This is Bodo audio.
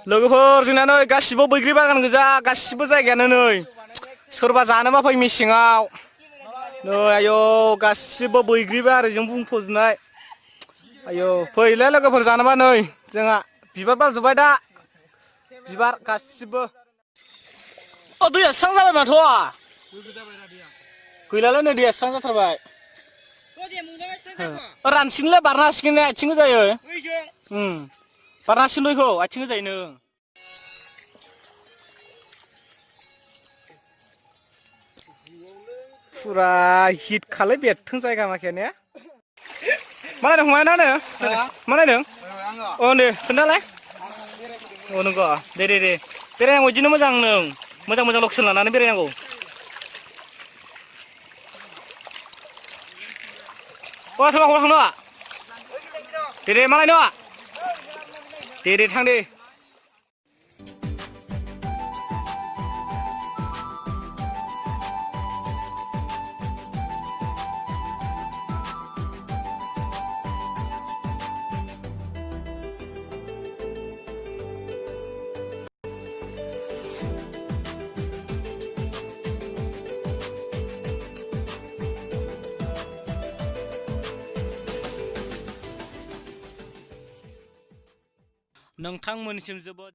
लोगोफोर जोंना नै गासिबो बैग्रि बागान गोजा गासिबो जायगायानो नै सोरबा जानोबा फै मेसेङाव नै आयौ गासिबो बैग्रि बारिजों बुंफबजोबनाय आयौ फैलै लोगोफोर जानोबा नै जोंहा बिबार बारजोब्बाय दा बिबार गासिबो अ दैया स्रां जाबाय माथो गैलालै नै दैया स्रां जाथारबाय रानसिनलै बारनो हासिगोन आथिं गोजायै बारनासिन दैखौ आथिं गोजायै नों फुरा हिट खालै बेरथों जायगा माखाया ने मा नायदों फंबाय नानो मा नायदों अ दे खोन्थालाय अ नंगौ दे दे दे बेरायनांगौ बिदिनो मोजां नों मोजां मोजां लकेसन लानानै बेरायनांगौ अ सोरबा हराव थांनो दे दे मा नायनो दे दे थां दे नोंथांमोननिसिम जोबोद